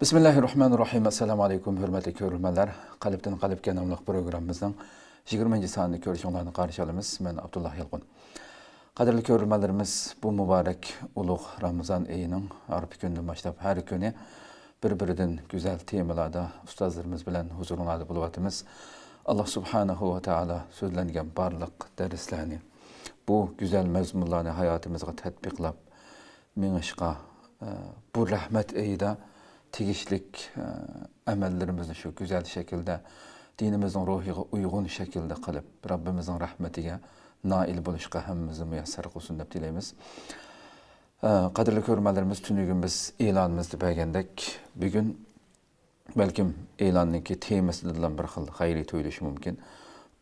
Bismillahirrahmanirrahim. Assalamu alaykum, hurmatli ko'ruvchilar. Qalbdan qalbga nomli programmamizning 20-sonini ko'rishinglarni qarshi olamiz. Men Abdullah Yalqin. Qadrli ko'ruvchilarimiz, bu muborak ulug' Ramazon oyining arif kunidan boshlab har kuni bir-biridan go'zal temalarda ustozlarimiz bilan huzuringizda bo'layotimiz. Alloh subhanahu va taolo so'zlangan barliq darslarni bu go'zal mazmunlarni hayotimizga tatbiqlab mengishqa bu rahmat oyida tegishlik amellerimizni şu güzel şekilde dinimizin ruhiga uygun şekilde kılıp Rabbimizin rahmetiga nail buluşqa hammimizni müyesser kılsın deb dileymiz. Qadrli ko'rmalarimiz tünügün biz e'lonimizni bergandek bugün belkim e'lonniki temasi bilan bir xil xayriy tuyulishi mumkin.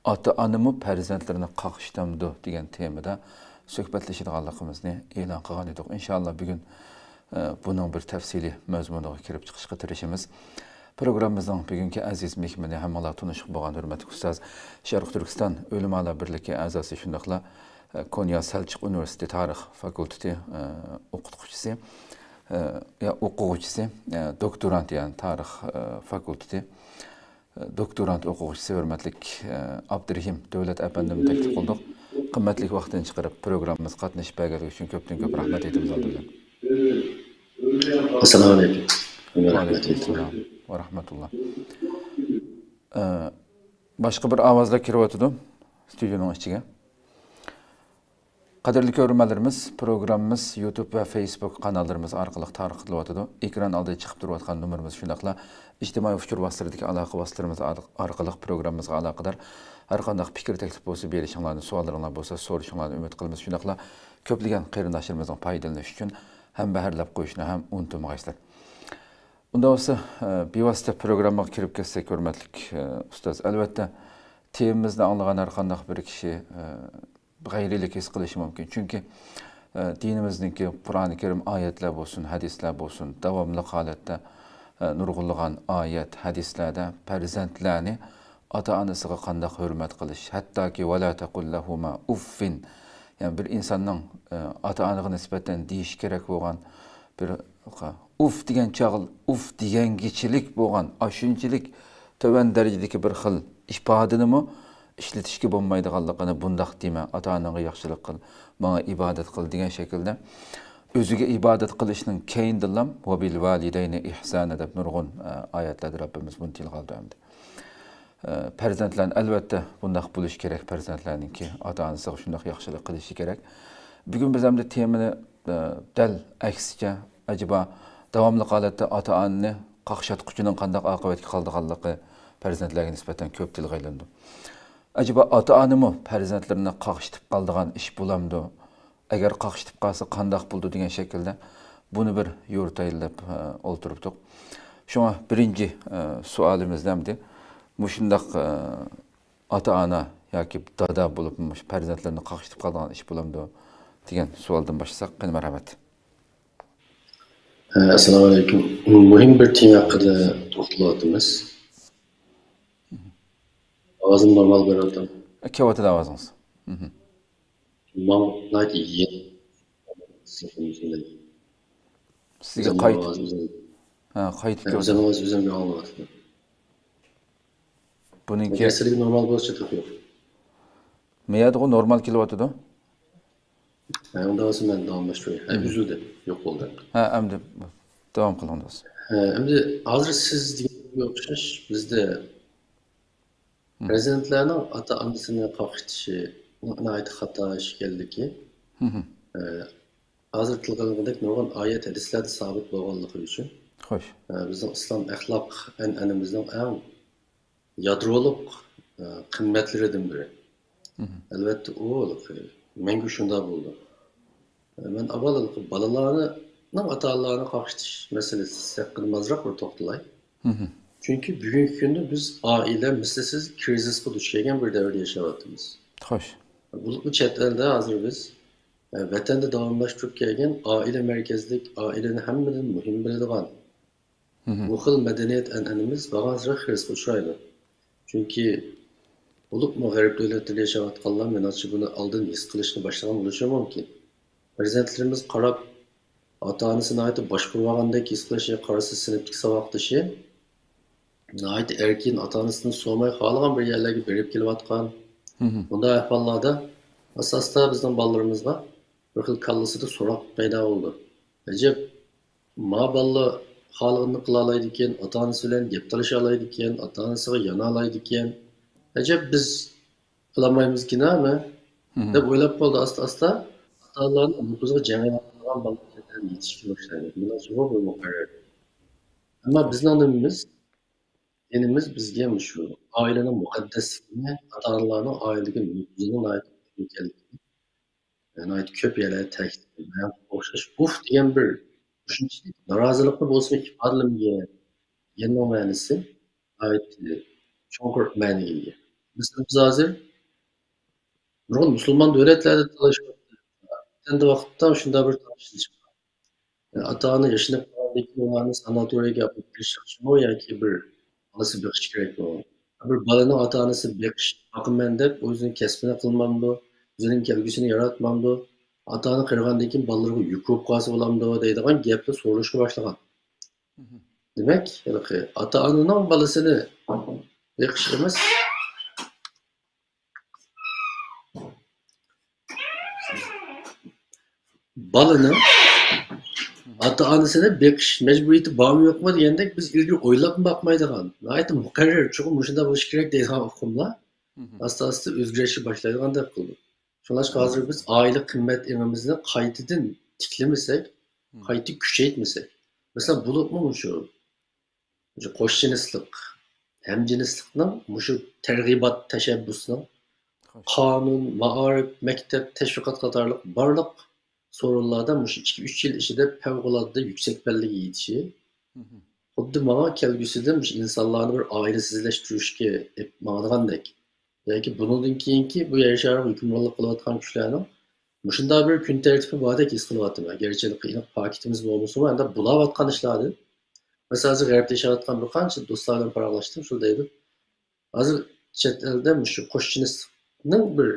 Ota-onami farzandlarini qaqishtamdi degan temada suhbatlashadiganligimizni e'lon qilgan edik. İnşallah bugün bunun bir tafsili mazmuniga kirib chiqishga tirishimiz. Programmamizning bugungi aziz mehmoni hammalar tanishib bo'lgan hurmatli ustoz Sharq Turkiston O'limalar birligi a'zosi shundaqla Konya Selçuk Üniversitesi Tarix Fakültesi o'qituvchisi o'quvchisi doktorant yani Tarix Fakültesi doktorant o'quvchisi hurmatli Abdurahim Davlat apandimni taklif qildik. Qimmatli vaqtini chiqarib programmamizga qatnashib berganligi uchun ko'pdan ko'p rahmat aytamiz albatta. Assalamu alaykum. Aleykümselam ve rahmetullah. Başka bir avazla kiryapti stüdyonun içine. Qadrli ko'ruvchilarimiz, programmamiz YouTube ve Facebook kanallarımız orqali tarqatilyapti. Ekran oldida chiqib turayotgan nomerimiz shundaqla ijtimoiy fikr vositasidagi aloqa vositalarimiz orqali programmamizga aloqador har qanday fikr taklif bo'lsa berishinglarni, savollaringiz bo'lsa so'rashinglarni umid qilamiz. Shundaqla ko'plagan qarindoshlarimizning foydalanishi uchun hem baharlab qo'yishni ham unutmaysizlar. Unda olsa bevosita programmaga kirib ketsak hurmatli ustoz, albatta temamizni anglagan har qanday bir kishi g'ayrilik his qilishi mumkin. Chunki dinimizniki Qur'oni Karim oyatlar bo'lsin, hadislar bo'lsin, davomli holatda nurg'unlagan oyat, hadislarda farzandlarni ota-onasiga qanday hurmat qilish, hattoki wala taqul lahuma uffin, yani bir insanın ata-onaga nisbatan deyish kerak bo'lgan bir uf degan chaqil, uf degangichilik bo'lgan, ashunchalik tovan darajadagi bir xil ifodani ishlatishga bo'lmaydiganligini bundaq dema, ata-onaga yaxshilik qil, menga ibodat qil degan shaklda o'ziga ibodat qilishning keyindilam va bil validayni ihsana deb nurg'un oyatlarda Rabbimiz buni tilga oldi. Farzandlarni albatta bundaq bo'lish kerak, farzandlarningki ota-onasiga shunday yaxshilik qilishi kerak. Bugun biz hamda temani dal aksicha acaba davomli holatda ota-onani qaqshatquchining qanday oqibatga qoldiganligi farzandlarga nisbatan ko'p tilga aylandi. Acaba ota-onami farzandlarini qaqshatib qoldigan ish bo'lamdi? Agar qaqshatib qolsa qanday bo'ldi degan shaklda buni bir yo'rtayilib o'ltiribdik. Shunga birinchi savolimizdandir. Muşundaq ata-ana yoki dada bo'lib farzandlarini qaqshatib qolgan ish bo'lamdi degan savoldan boshlasak, qani marhamat. Assalomu alaykum. Muhim bir tema haqida to'xtalyapmiz. Ovozim normal bo'lyapti. Ketyapti ovozingiz. Sizga qaytib o'zimga olmayapti. Buningki sesli normal bo'lsa to'g'ri. Meyadg'u normal kelyapti-da? Unda o'zim men davomlashtiray. Uzildi, yo'q bo'ldi. Ha, endi davom qilingiz. Endi hozir siz degan o'xshash bizda prezidentlarning ota-onasini qaqshatishi nihoyat xato ish ekanligi. Hozir tilg'ilgandek nurg'un oyat hadislarda sabit bo'lganligi uchun. Xo'sh. Bizning islom axloq an'anamizning eng yadroluk qimmatlardan biri. Albatta o menga shunda bo'ldi. Men avvalo bolalarning ota-onalarini qaqshatish masalasi haqida ozroq bir to'xtalay. Chunki bugungi kunda biz oila mislsiz krizisga duch kelgan bir davrda yashayapmiz. Xo'sh. Bu chet elda hozir biz vatanda davomlashtirib kelgan oila markazlik, oilani hammadan muhim biladigan bu xil madaniyat an'anamiz ba'zan krizga uchraydi. Çünkü olup mu garip devletleri yaşayotganlar menimcha buni oldin his qilishni boshlagan bo'lishi mumkin. Prezidentlerimiz qarab ata-anasini aytib boshqarmagandek his qilishi, qarasa sinfdagi saboqdashi, aytib erkin ata-anasini so'may xohlagan bir yerlarga berib kelayotgan. Bunday ahvollarda asosda bizning bolalarimizga bir xil kallasida so'roq paydo bo'ldi. Ajab, ma bola xohlaganini qila oladi ekan, ota-onasi bilan gap talasha oladi ekan, ota-onasiga yana oladi ekan. Ajab, biz qilolmaymizki-nami? deb o'ylab qoldi asta-asta. Ota-onalarning nufuzga jamiyatga bolalardan yetishga boshlaydi. Bundan so'ng bu muqarrar. Ammo bizning nimamiz, dinimiz bizga shu oilaning muqaddasligini, ota-onalarning oilaga nufuzini aytib yani ko'p yerlar ta'kidlagan o'xshash uf degan bir tushuncha norozilikni bo'lsa ifodalamagan yana ma'nosi cho'nqur ma'noga ega. Biz hozir nurg'un musulmon davlatlarda talashyapti. Endi vaqtda shunday bir tanishish. Ota-ona yashnab qolgan ularni sanatoriyaga olib kirishmi yoki bir onasi beqish kerakmi? Bir bolani ota-onasi boqaman deb o'zining kasbini qilmamdi, o'zining kelgusini yaratmamdi. Ota-ona qirgandan keyin bolalarga yuk bo'lib qolsa bo'lamdi deydigan gapni so'rashga boshlagan. Demak, ota-onaning bolasini beqish emas, balani ota-onasini beqish majburiyati bormi yo'qmi degandek biz ilgari o'ylab boqmaydigan. Aytdim, muqarrar chuqur shunda bo'lishi kerak deydigan hukmlar asta-asta o'zgarishga boshlaydigandek qildi. Şunlaşqa hozir biz oila qimmat emimizni qaytadan tiklamasak, qayta kuchaytmasak. Mesela bulupmu shu qo'shchinislik, hamjinislikning shu targ'ibot tashabbusining qonun, ma'arif, maktab, tashviqot qatorliq barliq so'rinlarda shu 2-3 yil ichida favqulodda yuksak ballaga yetishi, xuddi mana kelgusida insonlarni bir oilasizlashtirishga ma'nogandek. Yoki bundan keyinki bu yer shari hukmronlik qilayotgan kuchlarning shunday bir kun tartibi bordek his qilyapman. Gerçi qiyin paketimiz bo'lmasa ham bulayotgan ishlarni. Masalan, hozir g'arbda yashayotgan bir qancha do'stlar bilan paralashdim, shunday deydi. Hozir chet elda shu qo'shchinisning bir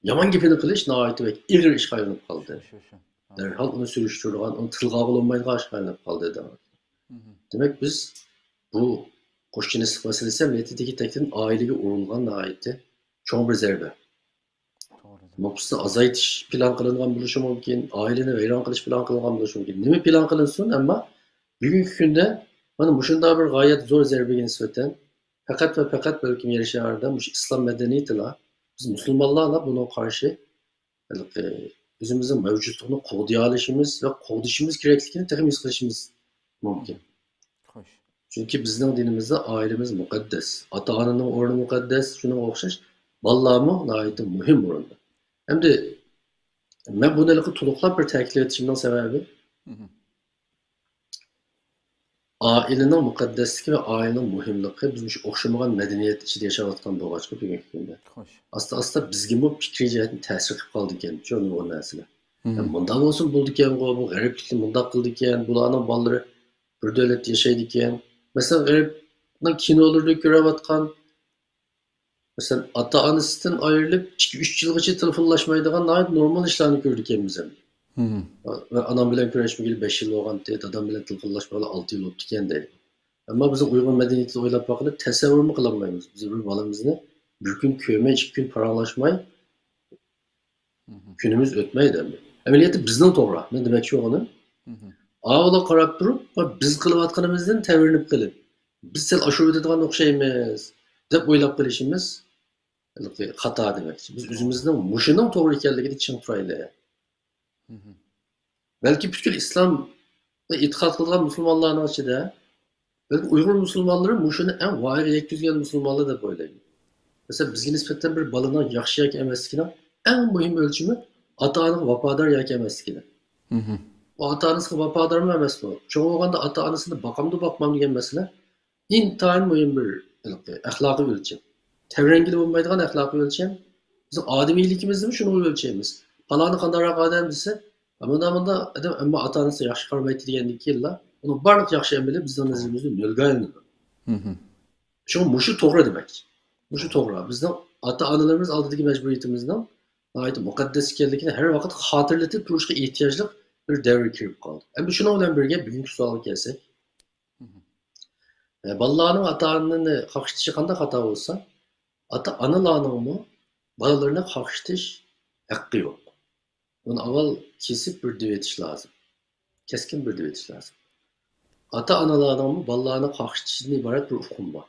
yomon gapini qilish nihoyatda ig'ir ishga aylanib qoldi. Darhol uni surishtirgan, uni tilga olinmaydigan ishga aylanib qoldi. Demak, biz bu qo'shchinislik masalasi metodiki takdan oilaga urilgan nihoyatda cho'ng bir zarba. Maqsadni azaytish plan qilingan bo'lishi mumkin, oilani vayron qilish plan qilingan bo'lishi mumkin. Nima plan qilinsin, ammo bugungi kunda mana shunday bir g'oyat zo'r zarbaga nisbatan faqat va faqat balkim yer sharida islom madaniyatilar, biz musulmonlarla buna qarshi o'zimizning mavjudligini qo'g'day olishimiz va qo'g'dishimiz kerakligini taxmin qilishimiz mumkin. Chunki bizning dinimizda oilamiz muqaddas, ota-onaning o'rni muqaddas, shunga o'xshash bolalarmi nihoyatda muhim o'rinda. Endi men bunaqa to'liqlab bir ta'kidlab o'tishimning sababi oilaning muqaddasligi va oilaning muhimligi biz o'xshamagan madaniyat ichida yashayotgan bo'lg'achqa bugungi kunda. Asta-asta bizga bu fikriy jihatdan ta'sir qilib qoldi ekan, shu narsalar. Bunday bo'lsin bo'ldi ekan, bu g'ariblikni bunday qildi ekan, bularning bolalari bir davlatda yashaydi ekan. Mesela g'arbning kinolarda ko'rayotgan mesela ota-onasidan ayrilib 2-3 yilgacha telefonlashmaydigan normal ishlarni ko'rdik biz ham. Anam bilan ko'rishmagan 5 yil bo'lgan, dadam bilan telefonlashmagan 6 yil o'tdi ekan deydi. Ammo biz Uyg'ur madaniyatini o'ylab boqib tasavvurni qila olmaymiz. Biz bir bolamizni bir kun ko'rmay, 2 kun paranglashmay kunimiz o'tmaydi. Amaliyotda bizning to'g'ri. Men demoqchi bo'lganim Ağla qarab turib, biz qilayotganimizdan ta'virnib qilib, biz sal ashur etadigan o'xshaymiz deb o'ylab qilishimiz xato demakchi. Biz o'zimizning mushining to'g'ri ekanligini tushunib turaylik. Balki butkul islom va e'tiqod qilgan musulmonlarning ichida balki Uyg'ur musulmonlari mushini eng voyaga yetkazgan musulmonlar deb o'ylayman. Masalan, bizga nisbatan bir bolaning yaxshi yoki emasligini eng muhim o'lchami ota-onaga vafodor yoki emasligini. Ota-onasiga vafodormi emasmi? Cho'ng bo'lganda ota-onasini boqamdi, boqmam degan masala intayin muhim bir axloqiy o'lcham. Tavrangili bo'lmaydigan axloqiy o'lcham. Biz odamiyligimizni shuni o'lchaymiz. Faloni qandayroq odam desa, bunda adam ammo ota-onasi yaxshi qaramaydi degandan keyin uni barliq yaxshi amali bizning nazarimizda nolga aylanadi. Mushu to'g'ri demak. Mushu to'g'ri. Bizning ota-onalarimiz oldidagi majburiyatimizning muqaddas ekanligini har vaqt xotirlatib turishga ehtiyojli bir devre kirip kaldı. Hem şuna bilen birge bugünkü sualı kelsek. Balalarının ata-ananı kakıştışı kanda hata olsa, ata-analarının mı balalarına kakıştış hakkı yok. Bunu aval kesip bir düvetiş lazım. Keskin bir düvetiş lazım. Ata-analarının mı balalarına kakıştışından ibaret bir hukum var.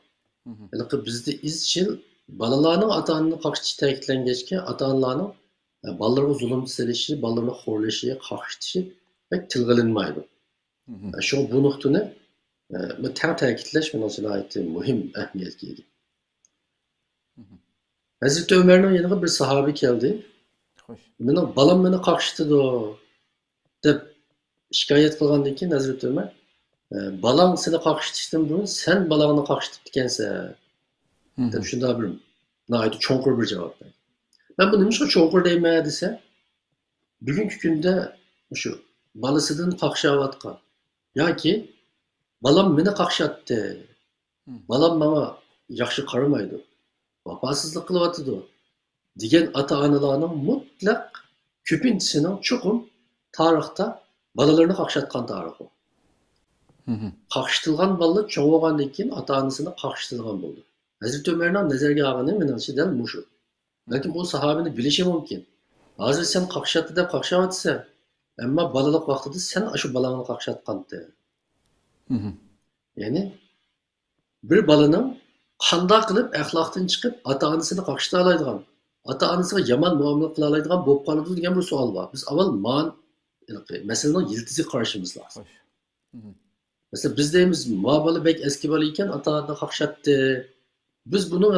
Yani ki bizde izçil balalarının ata-ananı kakıştışı tekitlengeçken ata-analarının balalarına zulüm selişi, balalarına horleşiye kakıştışı pek tilgılinmaydı. Şu bu noktunu teng ta'kidlash men uchun muhim ahamiyatga ega. Hazreti Ömerning yoniga bir sahobiy keldi. Meni balam meni qaqshtidi deb shikoyat qilgandan keyin Hazreti Ömer balang seni qaqshtishdan burun sen balangni qaqshtib ekansan deb shunday bir nihoyatda cho'nqur bir javob berdi. Ben bu nimishqa cho'nqur deyman desa, bugungi kunda shu balasidan qaqshayotgan yoki balam meni qaqshatdi. Balam bana yaxshi qaramaydi. Vafosizlik qilyotidi degan ota-onalarning mutlaq ko'pinchisining chuqur tarixda balalarini qaqshatgan tarixi. Qaqshitilgan bolalar cho'ng bo'lgandan keyin ota-onasini qaqshitilgan bo'ldi. Hazreti Ömerning nazarga olgani menimcha dal mushu. Lekin bu sahabini bilishi mumkin. Hozir sen qaqshatdi deb qaqshayotsang, ammo balalik vaqtida sen shu balangni qaqshatgandi. Ya'ni bir balaning qanday qilib axloqdan chiqib ota-onasini qaqshata oladigan, ota-onasiga yomon muomala qila oladigan bo'lib qoladi degan bir savol bor. Biz avval masalaning yildiziga qarashimiz lozim. Mesela biz deymiz, ma bola bek eski bola ekan ota-onasini qaqshatdi. Biz buning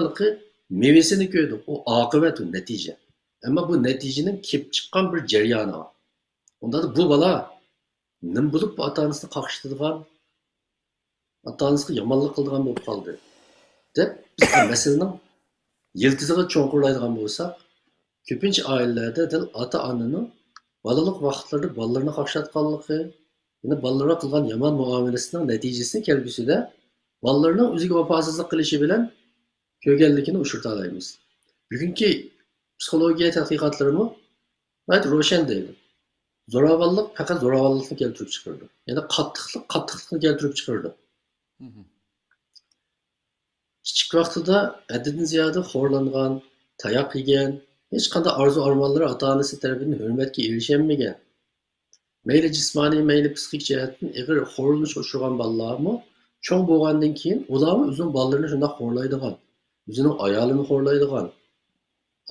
mevesini ko'rdik. O oqibat, o natija. Ammo bu natijaning kelib chiqqan bir jarayoni bor. Unda bu bola nim bo'lib ota-onasini qaqshatadigan, ota-onasiga yomonlik qiladigan bo'lib qoldi deb biz masalaning yildiziga cho'nqurlaydigan bo'lsak, ko'pincha oilalarda ota-onaning balalik vaqtlarida bolalarni qaqshatganligi, ya'ni bolalarga qilgan yomon muomalasining natijasini kelgusida bolalarning o'ziga vafosizlik qilishi bilan ko'rganligini ushurta olamiz. Bugungi psixologiya tadqiqotlarimi g'ayet ro'shan deydi. Zo'ravonlik faqat zo'ravonlikni keltirib chiqardi. Ya'ni qattiqlikni keltirib chiqardi. Kichik vaqtida haddidan ziyoda xo'rlangan, tayoq yegan, hech qanday orzu-armonlari ota-onasi tarafidan hurmatga erishilmagan. Mayli jismoniy, mayli psixik jihatdan ig'ir xo'rlanishga uchragan bolalarmi cho'ng bo'lgandan keyin ularmi o'zining bolalarini shunday xo'rlaydigan, o'zining ayolini xo'rlaydigan,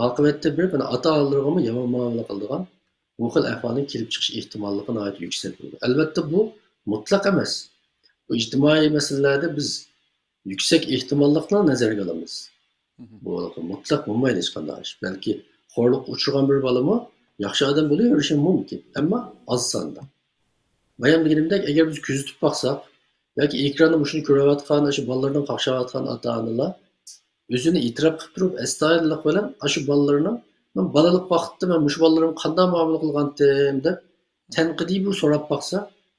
oqibatda bir ota-onalarga yomon muomala qiladigan bu xil ahvolning kelib chiqish ehtimolligi nihoyat yuksak bo'ladi. Albatta bu mutlaq emas. Bu ijtimoiy masalalarda biz yüksek ihtimallıkla nazarga olamiz. Bu mutlaq bo'lmaydi hech qanday ish. Balki xo'rliq uchirgan bir balami yaxshi odam bo'laverishi mumkin, ammo oz sonda. Bayam deganimdek, agar biz kuzatib boqsak yoki ekranda shuni ko'rayotgan, shu bolalarning qaqshayotgan ota-onalar o'zini e'tirof qilib turib, astoydillik bilan shu bolalarning men balalik vaqtida men shu bolalarimga qanday muomala qilgandim deb tanqidiy bir so'rab boqsa,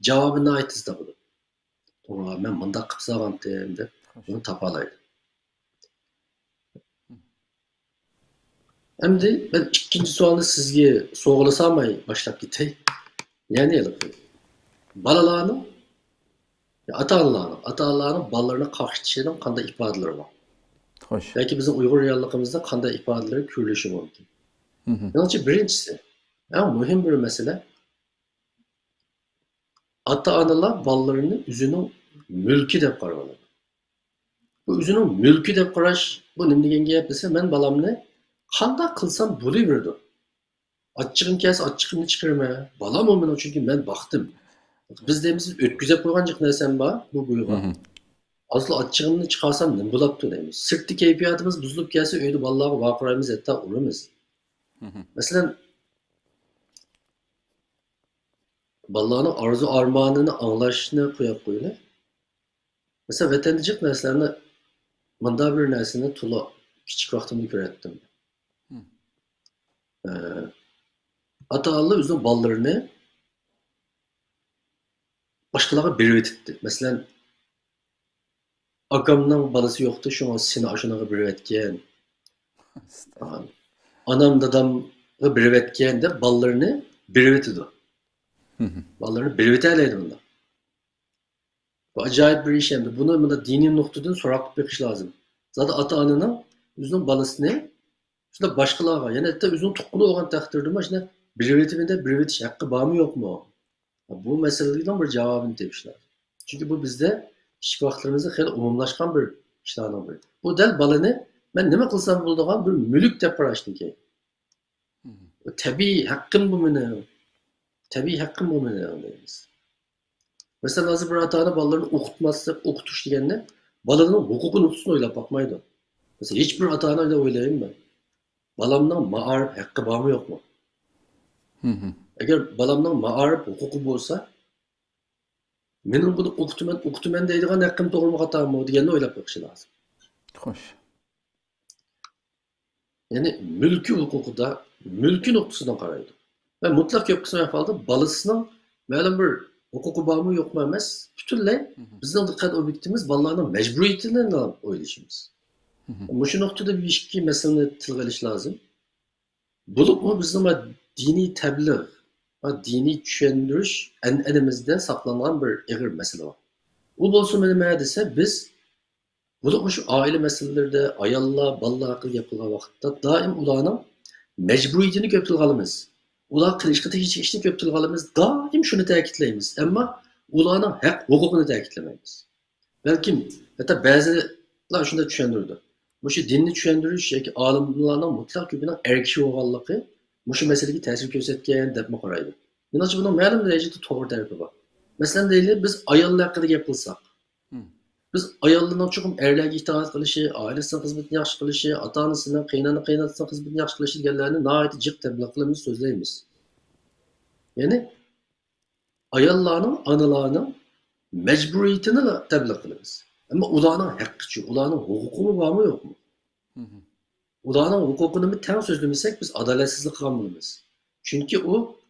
javobini aytizda bo'ladi. To'g'ri, men bunday qilib solgandim deb bunu tapalaydı. Endi ben ikinci sualni sizga so'g'lasamay boshlab ketay. Ya'ni balalarni ota-onalarning balalarini qaqshatishining qanday ifodalari bor? Xo'sh. Yoki bizning Uyg'ur realligimizda qanday ifodalar ko'rilishi mumkin? Menimcha birinchisi, eng muhim bir masala ota-onalar balalarini o'zining mulki deb qaragan. Bu o'zining mulki deb qarash, bu nima degan gap desa, men balamni qanday qilsam bo'laverdi. Achchig'im kelsa achchig'imni chiqarma. Balam men chunki men baxtim. Biz deymiz, o'tkazib qo'ygan jiq narsam bor, bu buyurgan. Aslı achchig'imni chiqarsam nima bo'ladi deymiz. Sirtli kayfiyatimiz buzilib kelsa, uyda bolalarga vaqiramiz, hatto uramiz. Masalan, bolalarning orzu-armonini anglashni qo'yib qo'yinglar. Mesela vatandaşlık derslerinde bunda bir nersini tula küçük vaktimde görettim. Ata-onalar o'zining bolalarini boshqalarga berib etdi. Mesela akamning bolasi yo'qdi, shunga seni ashunaga berib etgan. Anam dadamga berib etgan deb bolalarini berib etdi. Ballarını birivitələydi bunda. Bu acayip bir iş hem de. Bunu dini noktadan soraklık bakış lazım. Zaten ata-ananın özünün balısını şunda başkalarına, yani hatta özünün tutkunu olan takdirde ama şimdi birivetiş hakkı var mı yok mu? Bu meselelerden bir cevabını demiş lazım. Çünkü bu bizde iş vaktlerimizde hele umumlaşkan bir işlerden biri. Bu del balını ben neme kılsam bulduğum bir mülük de paraştım ki. Tabii hakkım bu mu? Tabii hakkım bu mu? Mesela nasıl bir ata-ana ballarını okutmazsa, okutuş diyenler balanın hukukun hukusunu öyle bakmaydı. Mesela hiçbir ata-ana öyle oylayayım ben. Balamdan ma'arif hakkı var mı yok mu? Eğer balamdan ma'arif hukuku olsa benim bunu okutumen deydiğen hakkım doğru mu hata mı diyenle öyle bakışı lazım. Hoş. Yani mülkü hukuku da mülkü noktasından karaydı. Ve mutlak köpküsüne yapıldı balısının malum bir hukuku var mı yok mu emez. Bütünle bizden dikkat objektimiz ballarının mecburiyetinden oylayışımız. Bu şu noktada bir ilişki meselini tilgaliş lazım. Bulup mu bizim dini tebliğ, dini düşündürüş elimizde saklanan bir ağır mesele var. Bu bolsun benim dese biz bulup mu şu aile meselelerde ayalla, balla akıl yapılan vakitte daim ulanın mecburiyetini köptülgalımız. Ulan kılışkıda hiç işini köptülgalımız daim şunu tekitleyimiz. Ama ulanın hak hukukunu tekitlemeyiz. Belki hatta bazılar şunu da düşündürdü. Bu şu dinni düşündürüş ki alimlardan mutlak köpünün erkişi oğallığı bu şu meseleki tesir göstergen depme karaydı. İnanç bunun məlum derecede doğru tarafı var. Mesela değil biz ayalla hakkında yapılsak. Biz ayallığından çoxum erlerge itaat qilishi, ailesine hizmetini yaxshi qilishi, ata-onasidan qaynona-qaynonasidan hizmetini yaxshi qilishi deganlarni nihoyatda jiq tabliğ qilamiz, so'zlaymiz. Ya'ni ayollarning, onalarning majburiyatini tabliğ qilamiz. Ammo ularning haqqi-chi, ularning huquqi bormi yo'qmi? Ularning huquqini tang so'zlamasak biz adolatsizlik qilgan bo'lamiz. Chunki u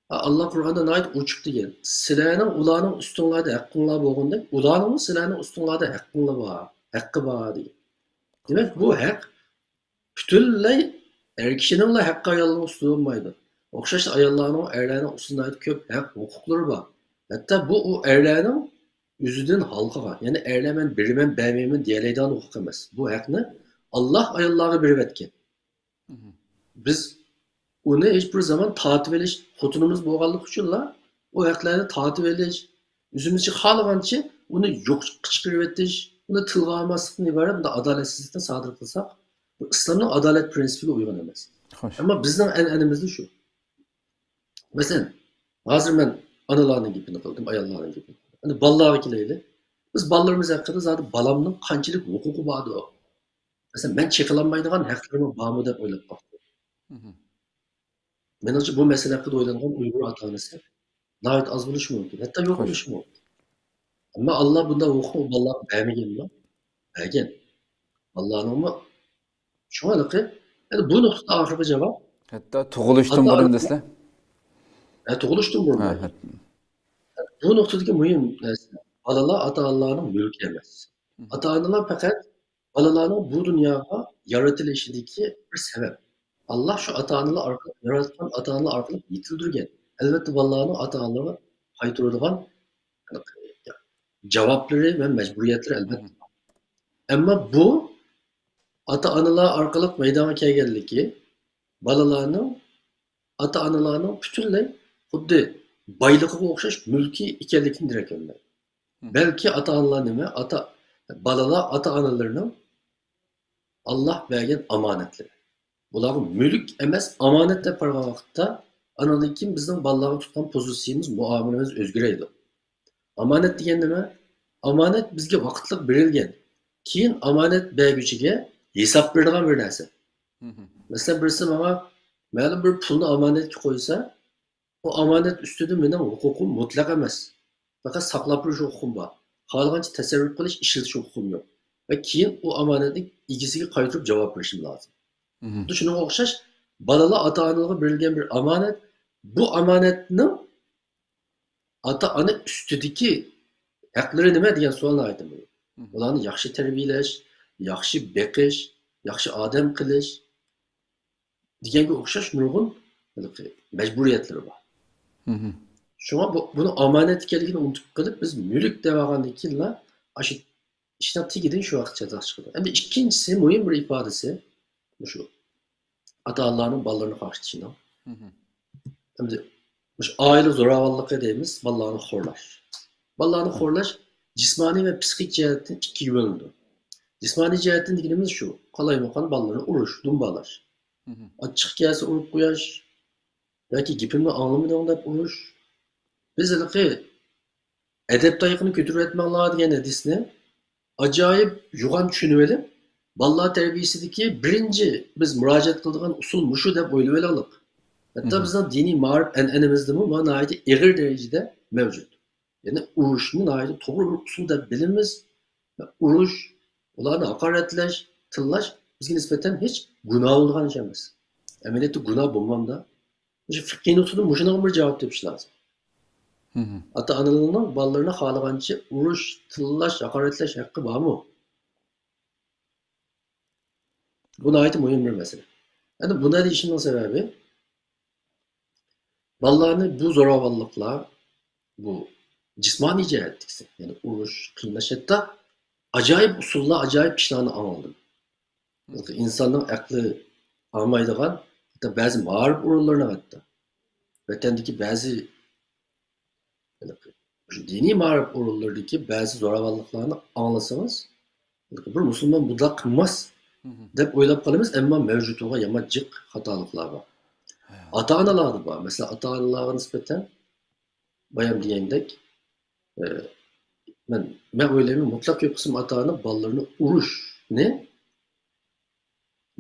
Allah Kur'an'da nait uçup diyen, sizlerinin ularının üstünlerde hakkınla boğunduk, ularının sizlerinin üstünlerde hakkı var diye. Demek bu hak, bütünley erkişinin hakkı ayarlarının üstüne olmaydı. Okşaş ayarlarının erlerinin üstünde köp hak hukukları var. Hatta bu o erlerinin yüzüden halkı var. Yani erlemen, birimen, bəymemin diyeleyden hukuk emez. Bu hak ne? Allah ayarları bir etken. Biz onu hiçbir zaman taatip ediş, xotunumuz boğallık üçünla o haklarını taatip ediş, üzümüzü xalagança onu yok kışkırıp ediş, onu tılgalamasından ibaret, bunu da adaletsizlikten sadır kılsak, bu İslam'ın adalet prensibiyle uygun emez. Hoş. Ama bizden enimizde şu. Mesela, hazır ben analarının gibini kıldım, ayallarının gibini. Hani ballar vakileydi. Biz ballarımız hakkında zaten balamның kançılık hukuku vardı o. Mesela ben çekilenmaydıgan haklarımı bağımı da oylap baktım. Menimce bu mesele hakkında oylanan Uygur ata-anası nahayet az buluş mümkün. Hatta yok Hoş. buluş mümkün. Ama Allah bunda hukuku vallahi beğenmegen mi? Beğen. Allah'ın ama şu anlıkı yani bu noktada ahırı cevap Hatta tug'ilishdan ata-ana burun desle. tug'ilishdan burun. Bu noktadaki mühim narsa balalar ata-analarning mülkü emas. Ata-analar fakat balalarning bu dunyoga yaratılışındaki bir sebep. Allah şu ata-analar orqali yaratgan ata-analar orqali yetildirgan. Albatta balalarning ata-analarga qaytaradigan javobları ve mecburiyetleri elbette. Ama bu ata-analar orqali meydana kelganligi balalarning ata-analarning butunlay xuddi boyligiga o'xshash mulkiy ekanligini direkt ko'rsatadi. Belki ata-analar nima? Balalar ata-analarning Allah bergan omonatlar. Bular mülk emas, omonat deb qarag'an vaqtda anadan keyin bizning balalarga tutgan pozitsiyamiz, muomalamiz o'zgaradi. Omonat degan nima? Omonat bizga vaqtliq berilgan. Keyin omonat berguchiga hisob beradigan bir narsa. Masalan, birisi menga ma'lum bir pulni omonatga qo'ysa, o omonat ustida mening huquqim mutlaq emas. Faqat saqlab turish huquqim bor. Xohlagancha tasarruf qilish, ishlatish huquqim yo'q. Va keyin u omonatni egasiga qaytarib javob berishim lozim. Shunga o'xshash balalar ota-onalarga berilgan bir omonat, bu omonatni ota-ona ustidagi haqlari nima degan savolni aytdim. Ularni yaxshi tarbiyalash, yaxshi beqish, yaxshi odam qilish deganga o'xshash nurg'un majburiyatlari bor. Şuna bunu amanet ekanligini unutup qilib biz mulk deb olgandan keyinla shu ishdan tegidan shu vaqtcha chiqadi. Endi ikkinchisi muhim bir ifodasi shu ata-onalarning bolalarni qarshitishini. Endi shu oila zo'ravonligi deymiz, bolalarni xo'rlash. Bolalarni xo'rlash jismoniy va psixik jihatdan ikkiga bo'linadi. Jismoniy jihatdan deganimiz shu, qalaymaqon bolalarni urish, dumbalash. Achchiq kelsa urib qo'yish yoki gapimni anglamading deb urish. Biz edep dayıqını götürüp etmekler degan hadisni acayip yugan tushunib elib, bolalar tarbiyasidagi birinchi biz murojaat qiladigan usul mushu deb o'ylab olaylik. Hatto bizning diniy ma'rif an'anamizda bu nihoyatda ig'ir darajada mavjud. Ya'ni urushni nihoyatda to'g'ri bir usul deb bilamiz. Urush, ularni haqoratlash, tillash bizga nisbatan hech gunoh bo'lgan ish emas. Amaliyotda gunoh bo'lmanda, shu fiqhiy nuqtadan mushuna bir javob tepish lozim. Ata-onalarning bolalarni xohlagancha urush, tillash, haqoratlash haqqi bormi? Bu nihoyatda muhim bir masala. Endi buni deyishimning sababi bolalarni bu zo'ravonliklar, bu jismoniy jihatdagisi, ya'ni urush, qiynash hatto ajoyib usullar, ajoyib ishlarni anladim. İnsanning aqli olmaydigan hatto ba'zi ma'rif o'rinlarni hatto vatandagi ba'zi şu dini ma'rif o'rinlaridagi ba'zi zo'ravonliklarni anglasangiz, bir musulmon bunday qilmas deb o'ylab qolamiz, ammo mavjud bo'lgan yomon jiq xatoliklar bor. Ata-onalar bor. Masalan, ata-onalarga nisbatan bayam degandek, men o'ylayman, mutlaq ko'p qism ata-ona bolalarini urushni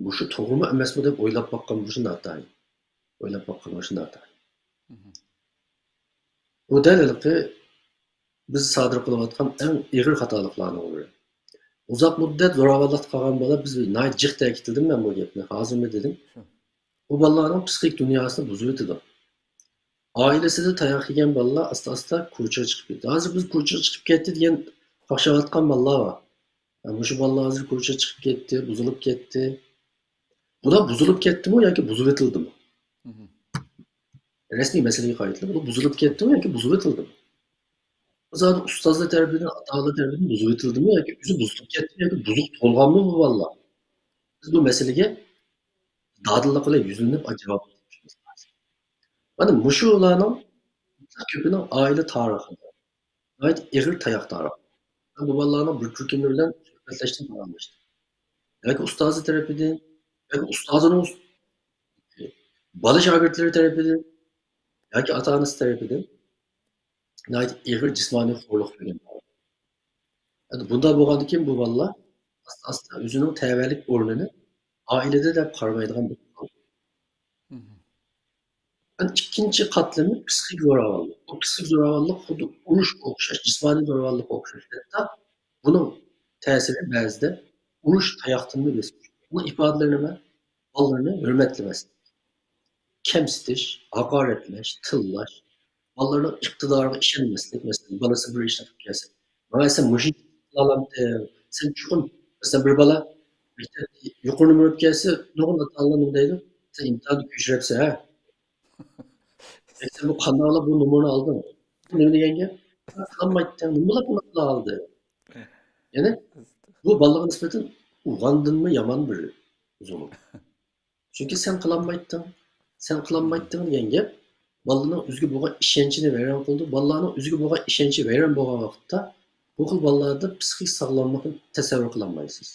bu shu to'g'rimi emasmi deb o'ylab boqqan bu shunday ata-ona. O'ylab boqqan bu shunday ata-ona. Bu dalilki biz sodir qilayotgan eng ig'ir xatoliklarning biri. Uzoq muddat zo'ravonlik qilgan bola biz nihoyat jiq ta'kidladim men bu gapni. Hozirmi dedim. Bu bolalarning psixik dunyosini buzib o'tadi. Oilasida tayoq yegan bolalar asta-asta ko'chaga chiqib ketdi. Hozir biz ko'chaga chiqib ketdi degan qaqshavotgan bolalar bor. Shu bolalar hozir ko'chaga chiqib ketdi, buzilib ketdi. Bular buzilib ketdimi yoki buzib o'tildimi? Resmiy masalaga qoyillar. Bu buzilib ketdimi yoki buzib o'tildimi? Bizlar ustozlar tarafidan, ata-onalar tarafidan buzib o'tildimi yoki o'zi buzilib ketdimi yoki buzuq to'lganmi bu bolalar? Biz bu masalaga dadillik bilan yuzlanib javob berishimiz lozim. Mana mushularning ko'pining oila tarixida, nihoyat ig'ir tayoq tarixi. Bu bolalarning bir turkumi bilan suhbatlashishdan to'g'rilashdi. Yoki ustozi tarafidan, yoki ustozining bola shogirdlari tarafidan, yoki ota-onasi tarafidan nihoyat ig'ir jismoniy xo'rlik bo'lgan. Endi bunday bo'lgandan keyin bu bolalar asta-asta o'zining tavallik o'rnini oilada deb qaramaydigan bo'ldi. İkinci katlami psixik zo'ravonlik. Bu psixik zo'ravonlik xuddi urushga o'xshash, jismoniy zo'ravonlikka o'xshash. Hatto buning ta'siri ba'zida urush tayoqtinni besish. Bu ifodalar nima? Bolalarni hurmatlamaslik, kamsitish, haqoratlash, tillash, bolalarning iqtidoriga ishonmaslik. Masalan, bolasi bir ishni qilib kelsa, "Mana sen mushuk qilalamdi, sen chuqur." Masalan, bir bola yuqori bo'lib kelsa, nurg'un ota-onalar nima deydi? "Sen imtihonni ko'chiribsan, ha?" Sen bu kanala bu numarını aldın. Ne degen gap? Qilolmaydi. Nima qilib aldı? Yani bu bolaga nisbatan uyg'ondinmi yomon bir zulm. Chunki sen qilolmayding. Sen qilolmayding degan gap bolaning o'ziga bo'lgan ishonchini vayron qildi. Bolaning o'ziga bo'lgan ishonchi vayron bo'lgan vaqtda bu xil bolalarda psixik sog'lomlikni tasavvur qilolmaysiz.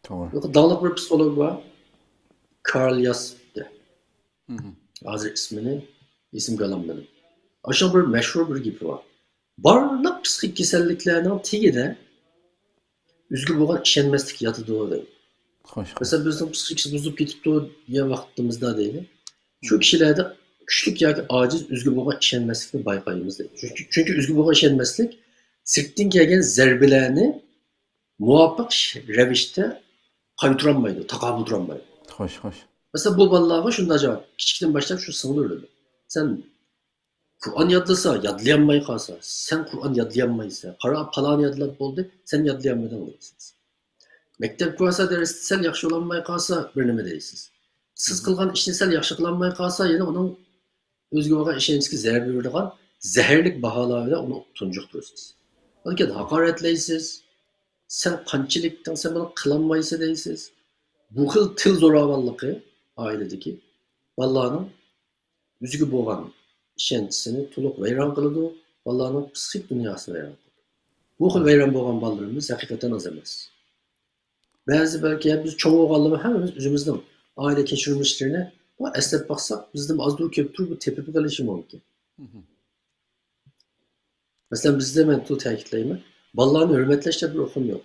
To'g'ri. Davlat bir psixolog bor. Karl Jasp. Hozir ismini esimga olmadim. Aşağı bir meşhur bir gibi var. Barlıq psixik kasalliklarning tagida o'ziga bo'lgan ishonmaslik yotadi deydi. Mesela bizning psixikasi buzilib ketibdi degan vaqtimizda deydi. Shu kishilarda kuchlik yoki ojiz o'ziga bo'lgan ishonmaslikni bayqaymiz deydi. Chunki o'ziga bo'lgan ishonmaslik sirtdan kelgan zarbalarni muvofiq ravishda qaytarolmaydi, taqobil turolmaydi. Xo'sh. Mesela bu bolalarga shunday javob, kichikdan boshlab shu singdirildi. Sen Kur'an yodlasa, yodlayolmay qolsa, sen Kur'an yodlayolmaysan. Qara falon yodlab bo'ldi, sen yodlayolmading deysiz. Maktab ko'rsa darsda sal yaxshi bo'lmay qolsa, bir nima deysiz. Siz qilgan ishni sal yaxshi qilolmay qolsa, yana uning o'ziga bo'lgan ishonchga zarar beradigan zaharlik baholar bilan uni tunjuqtirasiz. Balki haqoratlaysiz, sen qanchalikdan sen buni qilolmaysan deysiz. Bu xil til zo'ravonligi oiladagi bolalarning o'ziga bo'lgan ishonchisini to'liq vayron qiladi, bolalarning psixik dunyosini vayron qiladi. Bu xil vayron bo'lgan bolalarimiz haqiqatan oz emas. Ba'zi balki biz cho'ng bo'lganlarimiz hammamiz o'zimizning oila kechirmishlarini eslab baksak bizden azdır köptür bu tepip qilishi mumkin. Mesela bizde ben tu ta'kidlayman, bolalarni hurmatlashda bir uqum yo'q.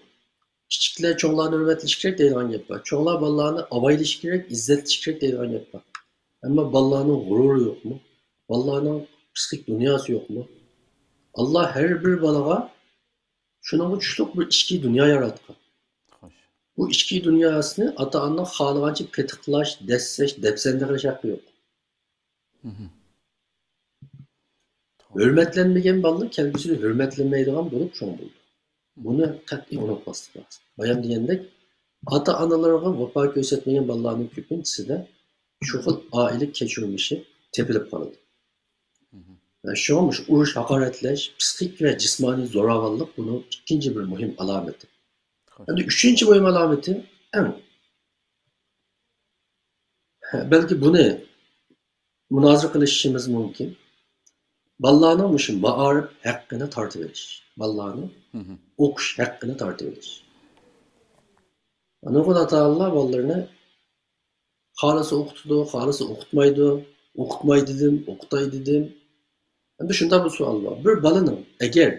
Kichiklar cho'nglarni hurmatlash kerak deydigan gap bor. Cho'nglar bolalarni avaylash kerak, izzatlash kerak deydigan gap bor. Ammo bolalarning g'ururi yo'qmi? Bolalarning psixik dunyosi yo'qmi? Allah her bir bolaga shuning kuchli bir ichki dunyo yaratgan. Bu ichki dunyosini ota-onaning xohlagancha petiqlash, dassash, depsanda qilish haqqi yo'q. Hürmetlenmegen bolalar kelgusida hürmetlenmaydigan bo'lib cho'ng bo'ldi. Buni qat'iy unutmaslik lozim. Bayan degandek, ota-onalarga vafo ko'rsatmagan bolalarning ko'pinchisida shu xil oila kechirmishi tepilib qoladi. Şuңmuş uruş, hakaretleş, psixik ve cismani zo'ravonlik bunun ikinci bir muhim alameti. Yani üçüncü muhim alameti belki bunu münazara qilishimiz mumkin. Bolalarning shu ma'arif haqqini tortib olish. Bolalarning o'qish haqqini tortib olish. Ana Alloh taolo bolalarni xohlasa o'qitadi, xohlasa o'qitmaydi, o'qitmay dedim, o'qitay dedim. Endi shunda bir savol bor. Bir bolaning agar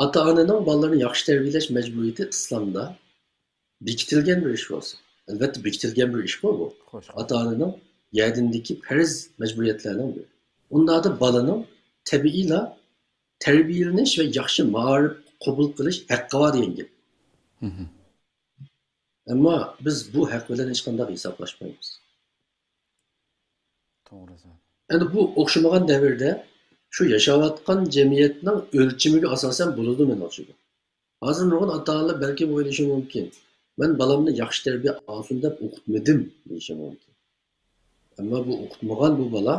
ota-onaning bolalarni yaxshi tarbiyalash majburiyati islomda bekitilgan bir ish bo'lsa, albatta bekitilgan bir ish bu. Ota-onaning yerdindeki farz mecburiyetlerden biri. Onda da balaning tabiiyla tarbiyalanish ve yaxshi ma'rif qabul qilish haqqi bor degan gap. Ammo biz bu haq bilan hech qanday hisoblashmaymiz. To'g'ri. Endi bu o'xshamagan davrda shu yashayotgan jamiyatning o'lchamiga asosan bo'ladi menimcha. Hozir nurg'un ota-onalar balki o'ylashi mumkin. Men balamni yaxshi tarbiya olsin deb o'qitmadim deyishi mumkin. Ama bu okutmagan bu bala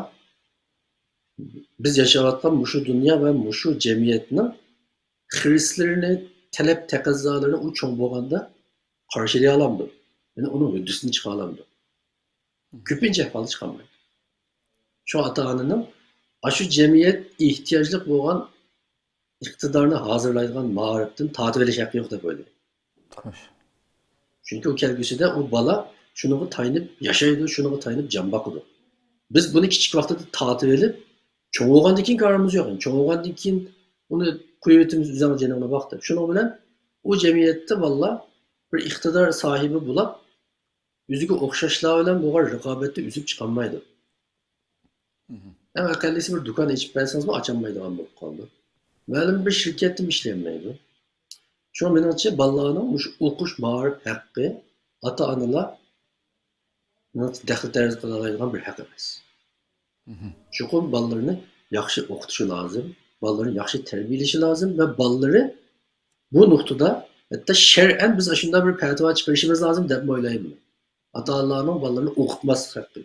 biz yaşayotgan şu dünya ve şu cemiyetinin hırslarını, talep taqazzalarını o çoğun bo'lganda qarshilay olamdi. Yani onun hüddüsünü çıkaramdı. Köpince ahvoli chiqolmaydi. Şu ota-onaning şu cemiyet ihtiyaçlı bo'lgan iqtidorni hozirlaydigan ma'rifdan tortib olish haqqi yo'q deb o'ylayman. Çünkü o kelgusida o bala şunu tayinip yaşaydı, şunu tayinip can bakıdı. Biz bunu küçük vakti tatip edip, çoğu oğandaki kararımız yok. Yani çoğu oğandaki onu kuvvetimiz üzerine cenabına baktı. Şunu bilen o cemiyette valla bir iktidar sahibi bulup, yüzüge okşaşlığa bilen bu kadar rekabette üzüp çıkanmaydı. Hem akallisi bir dükkan içip berseniz mi açamaydı ama bu kaldı. Malum bir şirketim işlenmeydi. Şu an benim için ballarının okuş mağarip hakkı, ata-analar daxil tərz qılalaydigan bir haqq emas. Çuqur balalarını yaxşı o'qitishi lazım, balalarını yaxşı tərbiyələşi lazım və balaları bu nöqtədə hətta şər'ən biz aşında bir fatva çıxarışımız lazım deyə oylayıram. Ata-analarning balalarını o'qitmaslik haqqı.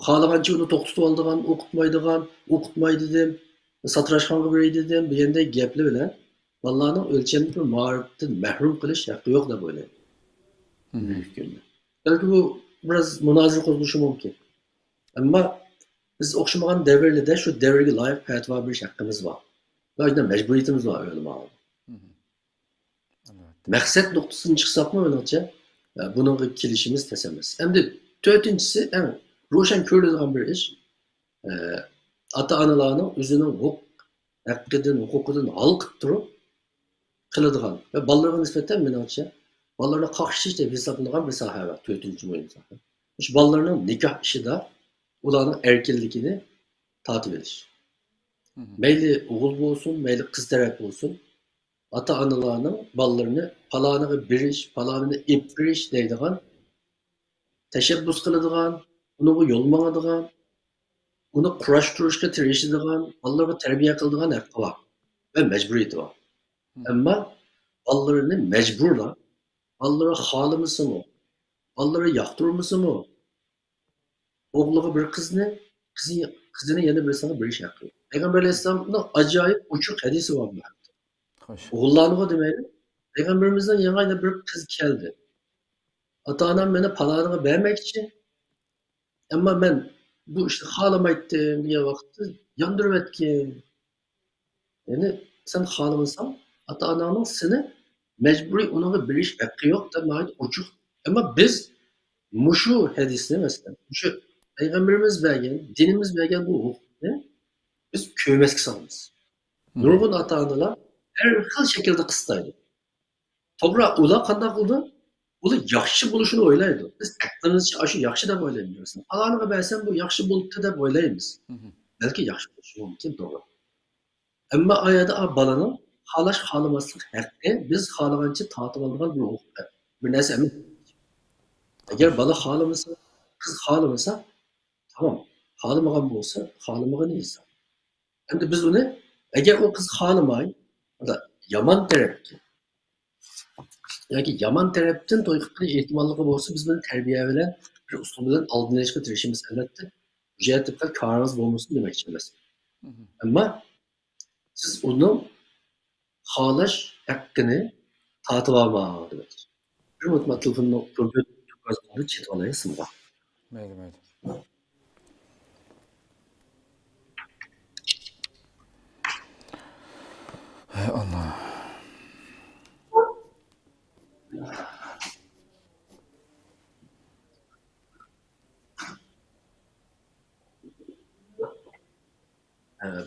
Xalagancha uni to'xtatib oldigan, o'qitmaydigan, o'qitmay dedim, satrashxonga beray dedim, deganday gaplar bilan balalarning o'lchamli bir ma'rifdan mahrum qilish haqqi yo'q deb o'ylayman. Belki bu biraz münazara qozulushi mumkin. Ama biz o'xshamagan davrlarda shu davrga loyiq fatvo berish haqqimiz bor. Yo'qda majburiyatimiz bor o'ylama. Maqsad nuqtasidan chiqsaqmi menimcha bunga kelishimiz tez emas. Endi to'rtinchisi eng ro'shan ko'riladigan bir ish ota-onalarning o'zining huquqidan halqib turib qiladigan va bolalarga nisbatan menimcha balalarni qaqshish deb hisoblangan bir soha var. To'rtinchi muhim soha. Shu balalarning nikoh ishida ularning erkinligini tatib edish. Mayli o'g'il bo'lsin, mayli qiz taraf bo'lsin, ota-onalarning balalarni paloniga berish, palonini ep berish deydigan tashabbus qiladigan, uni yo'l mangadigan, uni kurashtirishga tirishadigan, balalarga tarbiya qiladigan haqqi bor va majburiyati bor. Ammo balalarni majburlab balaları xalımısı mı? Balaları yaktırması mı? oğluğa bir kızını yana birisine bir iş yapıyor. Peygamber Aleyhisselam'ın acayip uçuk hadisi var bu. Hoş. Oğullarına demeyelim. Peygamberimizden yanayla bir kız geldi. Ata-anam beni palarına vermek için ama ben bu işte halamaydım diye vakti yandırıp etkin. Yani sen halamısan ata-ananın seni mecburi ona bir iş hakkı yok demeyi uçuk. Ama biz muşu hadisini mesela, muşu Peygamberimiz belgen, dinimiz belgen bu hukukni biz köymeski sanırız. Nurgun ata-analar her xil şekilde kıstaydı. To'g'ri, ular qanday qildi? Ular yaxshi bo'lishini o'ylaydi. Biz aklımızcha shu yaxshi deb o'ylaymiz. Faloniga bersam bu yaxshi bo'libdi deb o'ylaymiz. Balki yaxshi bo'lishi mumkin, to'g'ri. Ammo oyada bolaning xohlash xohlamaslik haqqi biz xohlagancha tortib oladigan bir huquq. Bir narsa emas. Agar bola xohlamasa, qiz xohlamasa, tamam. Xohlamagan bo'lsa, xohlamagan inson. Endi biz uni agar u qiz xohlamay, yomon tarafga yoki yomon tarafdan to'y qilish ehtimolligi bo'lsa, biz buni tarbiya bilan, bir usul bilan oldinlashga tirishimiz albatta. Bu yerda faqat karimiz bo'lmasin demoqchi emas. Ammo siz uni xohlash haqqini tortib olmayapsiz. Bir mutma telefonni ko'rib chetib olaysiz. Mayli, mayli. Hey Allah.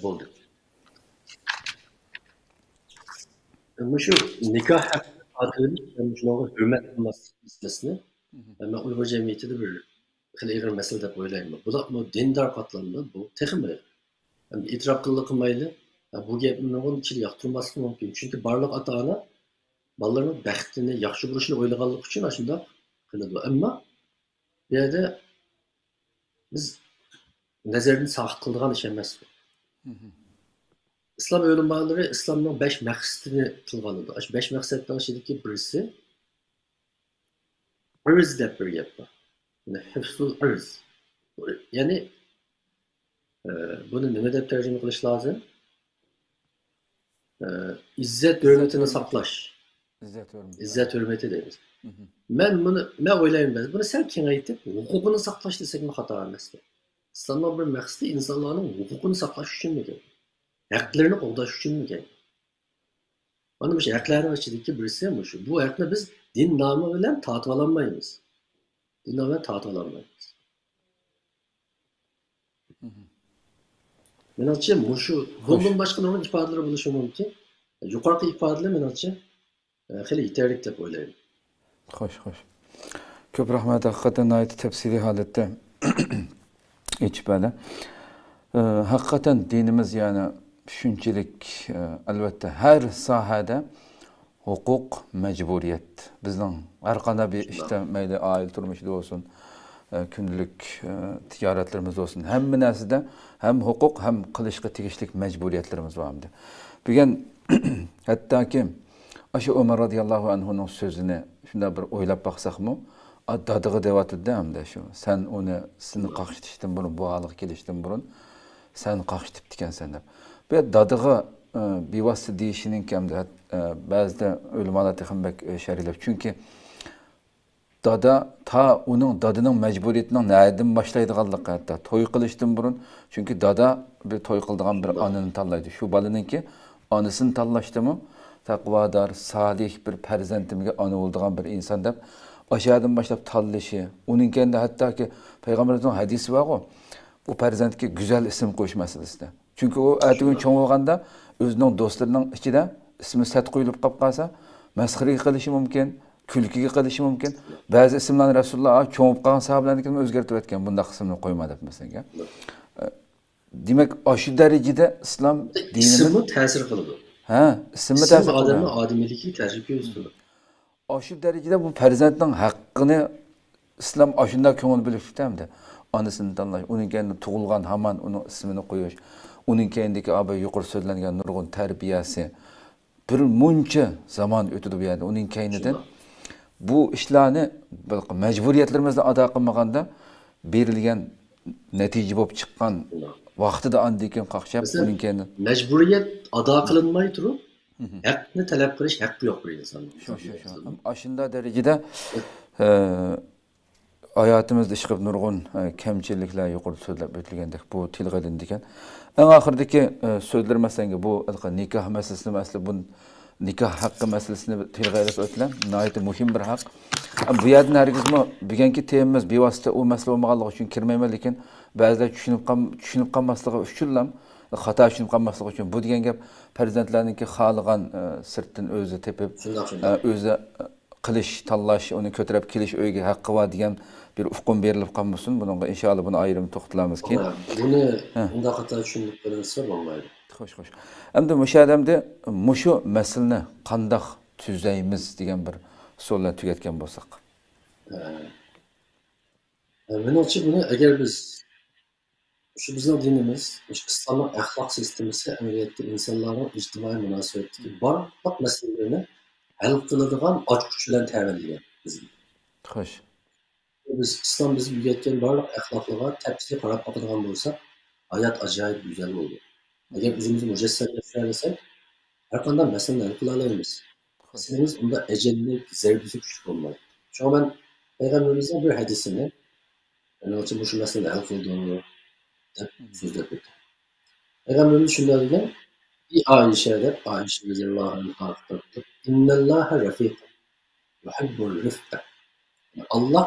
Bo'ldi. Shu nikoh haqqini tortilish, shunaqa hurmat qilmas masalasini men Uyg'ur jamiyatida bir xil ig'ir masala deb o'ylayman. Bu dindor qatlamda bu texmi. E'tirof qilmayli. Bu gapni ichida yoqtirmasligi mumkin. Chunki barliq ota-ona bolalarning baxtini, yaxshi bo'lishini o'ylaganligi uchun shunday qiladi. Ammo bu yerda biz nazarni soqit qiladigan ish emas. İslam ulemalari İslamning 5 maqsadini qilgan edi. Shu 5 maqsaddan ichidagi birisi irz deb bir gap bor. Hifzul irz. Ya'ni buni nima deb tarjima qilish lozim? İzzet hurmatini saqlash. İzzet hurmati deymiz. Men o'ylayman, buni sal kengaytib, huquqini saqlash desak xato emas. İslamning bir maqsadi insonlarning huquqini saqlash uchun ekan. Haklarını qo'llash uchun ekan. Mana bu haklarning ichidagi birisi ham shu. Bu hakni biz din nomi bilan tortib olmaymiz. Din nomi bilan tortib olmaymiz. Menimcha shu bundan boshqa nima ifodalar bo'lishi mumkin? Yuqorqi ifodalar menimcha xili yetarli deb o'ylayman. Xo'sh, xo'sh. Ko'p rahmat, haqiqatan aytib tafsiliy holatda aytibadi. Haqiqatan dinimiz yani shunchalik albatta har sohada huquq, majburiyat. Bizning har qanday bir ishda mayli oila turmushida bo'lsin, kundalik tijoratlarimiz bo'lsin, hamma narsada ham huquq, ham qilishga tegishli majburiyatlarimiz bor. Bugun hattoki o'sha Umar radhiyallohu anhuning so'zini shunda bir o'ylab baqsaqmi, dadig'i deyotdi hamda shu. Sen uni seni qaqshtishdan burun, bu holiga kelishdan burun sen qaqshtib ekansan deb. Bu dadig'i bevosita deyishining kamda ba'zida ulamolar texmbek sharhlab. Chunki dada ta uning dadining majburiyatining naydan boshlaydiganligi hatto to'y qilishdan burun, chunki dada bir to'y qiladigan bir onani tanlaydi. Shu bolaninki onasini tanlashdimi taqvodor, solih bir farzandimga ona bo'ladigan bir inson deb o'shadan boshlab tanlashi, uning kendi hattoki payg'ambarimizning hadisi bor-ku, bu farzandga go'zal ism qo'yish masalasida. Chunki u atgun cho'ng bo'lganda o'zining do'stlarining ichida ismi sat qo'yilib qolib qolsa, masxara qilishi mumkin, kulkiga qilishi mumkin. Ba'zi ismlarni Rasululloh cho'ngib qolgan sahobalarnikini o'zgartirib o'tgan, bundaq ismni qo'yma deb masalan. Demak, shu darajada islom dinimiz ismi ta'sir qiladi. Ha, ismi ta'sir qiladi. Odamning odamiyligiga ta'sir ko'rsatadi. Shu darajada bu farzandning haqqini islom shunday ko'ngil bilishdi. Anasını tanlash, uning keyin tug'ilgan hamon uning ismini qo'yish, uning keyindagi yuqori so'zlangan nurg'un tarbiyasi bir muncha zaman o'tdi bu yerda. Uning keyinidan bu ishlarni majburiyatlarimizdan ado qilmaganda berilgan natija bo'lib chiqqan vaqtida andikin qaqshab Mesela uning keyin mecburiyet ada kılınmayı durup hakkını talep kılış hakkı yok bir insanın. shu ashunda darajada hayotimizda chiqib nurg'un kamchiliklar yuqori so'zlab o'tilgandek bu tilga ilindi ekan. Eng oxiridagi so'zlar masalan bu nikoh masalasini asli bu nikoh haqqi masalasini tilga ilib o'tilan nihoyatda muhim bir haq. Bu yerdan hargizmi bugungi temamiz bevosita u masala bo'lmaganligi uchun kirmayman, lekin ba'zilar tushunib qolmasligi uchun ham xato tushunib qolmasligi uchun bu degan gap farzandlarniki xohlagan sirtdan o'zi tepib o'zi qilish, tanlash, uni ko'tarib kelish o'yiga haqqi bor degan bir uqum berilib qolmasin. Bunga inshaalloh buni ayrim to'xtalamiz keyin. Buni unda xato tushunib qo'yilsa bo'lmaydi. Xo'sh. Endi mushadamda mushu masalani qandoq tuzaymiz degan bir so'zlar tugatgan bo'lsak. Menimcha buni agar biz şu bizning dinimiz, şu İslam'ın ahlak sistemisi amaliyotda insonlarning ijtimoiy munosabatdagi barliq masalalarini hal qiladigan ochqich bilan ta'minlagan bizga. Xo'sh. Biz İslam bizni o'rgatgan barliq axloqlarga tafsili qarab boqadigan bo'lsak, hayot ajoyib go'zal bo'ldi. Agar o'zimizni mujassamlashtirsak, har qanday masalani hal qila olamiz. Masalamiz unda ejellik, zarbisi kuchli bo'lmaydi. Shunga men Peygamberimizning bir hadisini, menimcha bu masalani hal qildi deb so'zlab o'tdi. Peygamberimiz shunday degan: Ayşe radhiyallohu anha aytdi: "İnnalloha rafiq, yuhibbul rifqa." Allah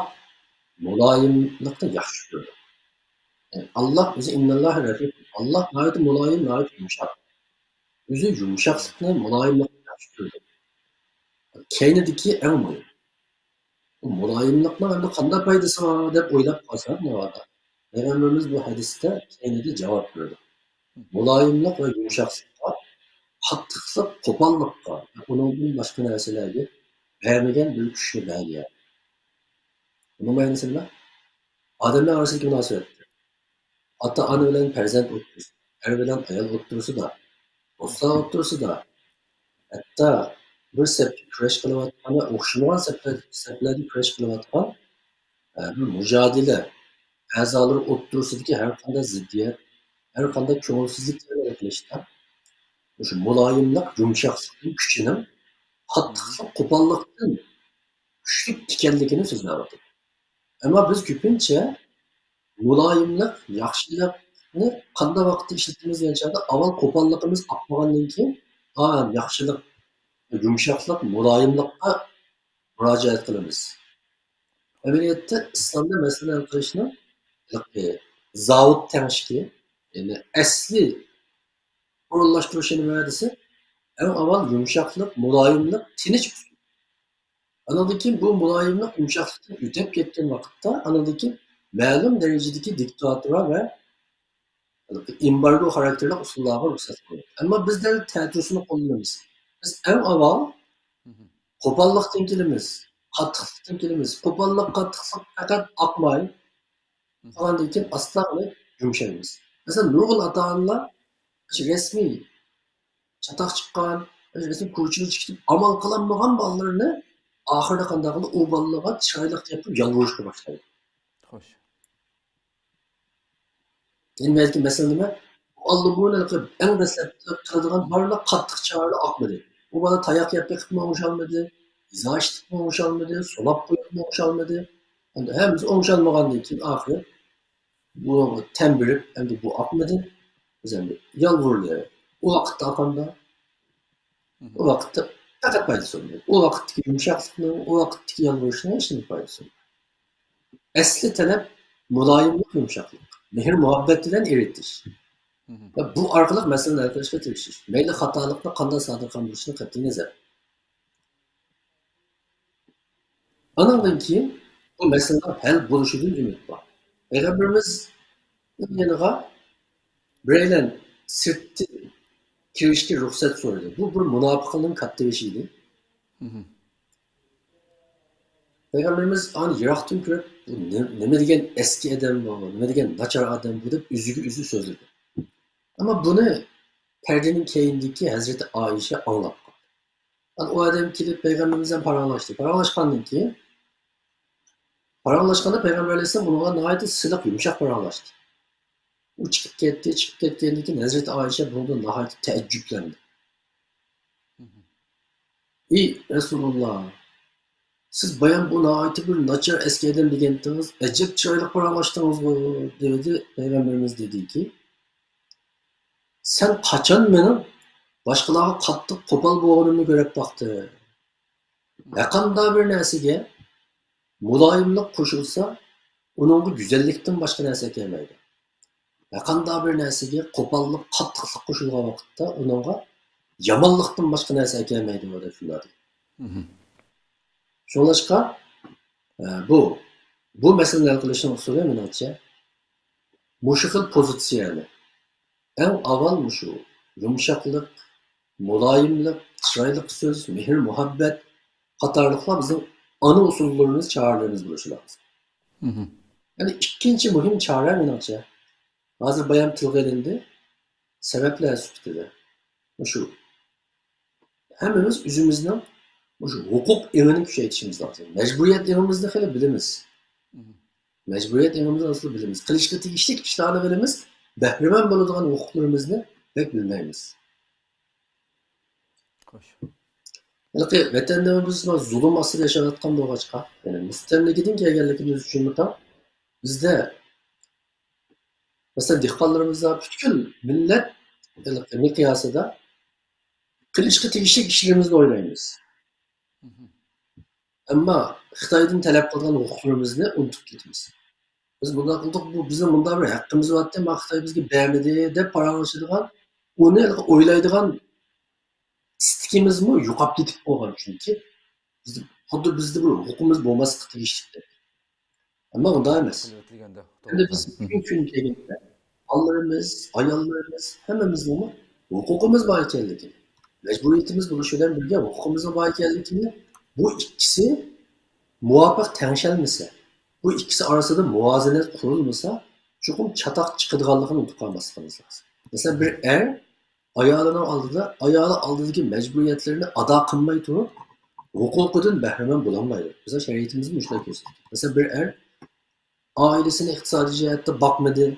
muloyimlikni yaxshi ko'radi. Allah o'zi innalloha rafiq. Allah g'oyat muloyim, g'oyat yumshoq. O'zi yumshoqlikni, muloyimlikni yaxshi ko'radi. Kaynidagi eng muhim. Bu muloyimlikning endi qanday foydasi bor deb o'ylab qolsak, navoda. Peygamberimiz bu hadisda kaynida javob berdi. Muloyimlik va yumshoqlikqa, qattiqlik, qo'pollikqa, undan boshqa narsalarga bermagan bir kuchni bergan. Bunun ma'nosi nima? Odamlar orasidagi munosabat. Ota-ona bilan farzand o'ttirsa, er bilan ayol o'ttirsida, do'stlar o'ttirsida, hatto bir sapga kurash qilayotgan va o'xshamagan saplarda kurash qilayotgan bir mujodila a'zolari o'ttirsidagi har qanday ziddiyat, har qanday ko'ngilsizliklarni qilishda o'sha muloyimlik, yumshoqlikning kuchining qattiqlik, qo'pollikdan kuchli ekanligini so'zlayapti. Ammo biz ko'pincha muloyimlik, yaxshilikni qanday vaqtda ishlatamiz deganchada avval qo'polligimiz oqmagandan keyin yaxshilik, yumshoqlik, muloyimlikqa murojaat qilamiz. Amaliyotda islomda masala hal qilishni zavut tangishki, ya'ni asli o'rinlashtirishni nima desa, eng avval yumshoqlik, muloyimlik, tinch. Andan keyin bu muloyimlik, yumshoqlikdan o'tib ketgan vaqtda andan keyin ma'lum darajadagi diktatura va embargo xarakterli usullarga ruxsat qo'yiladi. Ammo bizlar ta'tirsini qo'llaymiz. Biz eng avval qo'pollikdan kelamiz, qattiqlikdan kelamiz. Qo'pollik, qattiqlik faqat oqmay, andan keyin asta-asta yumshaymiz. Masalan, nurg'un ota-onalar rasmiy chatoq chiqqan, rasmiy ko'chaga chiqib amal qilolmagan bolalarni oxirida qanday qildi u bolalarga chiroyli qilib yolvorishga boshlaydi. Xo'sh. Endi balki masala nima? Allah buni qilib eng dastlabki qiladigan barliq qattiq choralar oqmadi. Bu bola tayoq yeb yiqitma o'shalmadi, izoshtibma o'shalmadi, solab qo'yibma o'shalmadi. Endi hammasi o'shalmagandan keyin oxiri bu tambirib endi bu oqmadi. Biz endi yolvordi. U vaqtda oqanda u vaqtda faqat foydasi bo'lmaydi. U vaqtdagi yumshoqlikni, u vaqtdagi yolvorishni hech nima foydasi bo'lmaydi. Asli talab muloyimlik, yumshoqlik. Mehr muhabbet bilan eritish. Va bu orqali masalani hal qilishga tirishish. Mayli xatolikni qanday sodir qilishni qat'iy nazar. Andan keyin bu masala hal bo'lishidan umid bor. Peygamberimiz yanıga bireylen sirtdi kirishga ruxsat so'radi. Bu bir munofiqning katta ishi edi. Peygamberimiz ani yiroqdan ko'rib, nima degan eski odam bu, nima degan nachar odam bu deb o'ziga o'zi so'zladi. Ammo buni perdening keyindagi Hazreti Ayşe anlab qoldi. O odam kelib Peygamberimizdan paralashdi. Paralashgandan keyin Paranlaşkanda Peygamber Aleyhisselam bununla nihayet sıcak, yumuşak paranlaştı. O çıkıp kettiğindeki ki Hazreti Ayşe bundan nihayet teəccüblendi. Ey Resulullah, siz bayan bu nihayet bir naçar eski edem degендiniz, ecep çıraylık paranlaştınız dedi. Peygamberimiz dedi ki, sen kaçan benim başkalarına kattık kopal boğunumu görüp baktı. Yakında bir nesige mulayimlik koşulsa onun güzellikten başka nerse gelmeydi. Yakında bir nesige kopallık, katlıklık koşulgan vakitte onun yamanlıktan başka nerse gelmeydi o defilerde. Şolaşka bu meseleler kılışın usulü menatça muşukul pozisyonu en aval muşu yumuşaklık, mulayimlik, çıraylık söz, mihir, muhabbet katarlıkla bizim ana usullerimiz, çağrılarımız buluşu lazım. Yani ikinci mühim çağrı menatça hazır bayan tılgı edildi sebepler süptedi. Şu hemimiz üzümüzden şu hukuk evini küçeytişimiz lazım. Mecburiyet evimizde hele bilimiz. Mecburiyet evimizde nasıl bilimiz. Kılışkı tegişlik işlerini bilimiz. Behrimen bulunduğun hukuklarımızı pek bilmeyimiz. Yani vatandaşımızın zulüm asıl yaşanatkan doğaçka. Yani müstemlekinin gelgenlikimiz için bizde mesela dihkallarımızda bütün millet miqyasıda kılışkı tegişlik işlerimizde oynayımız. Ama Xitoydan talep qilgan huquqlarimizni unutib ketamiz. Biz bunday qildik, bu bizning bunda bir haqqimiz bor deb, Xitoy bizga bermadi deb paranglashadigan, uni o'ylaydigan istikimizmi yo'qolib ketib qolgan chunki xuddi bizda bir huquqimiz bo'lmaslikka tegishli. Ammo unday emas. Endi biz kun kelganda bolalarimiz, ayollarimiz hammamizning huquqimiz bor ekanligini, majburiyatimiz bo'lishi bilan birga huquqimizning bor ekanligini bu ikisi muvaffaq tengshelmese, bu ikisi arasında muvazenet kurulmasa, çukur çatak çıkıdığanlığını unutub kalmasınız lazım. Mesela bir ayağının aldığı mecburiyetlerini ada kılmayı tutup, hukukudun behremen bulamaydı. Mesela şeriatimiz mi şuna gösteriyor? Mesela bir ailesine iktisadi cihette bakmadı,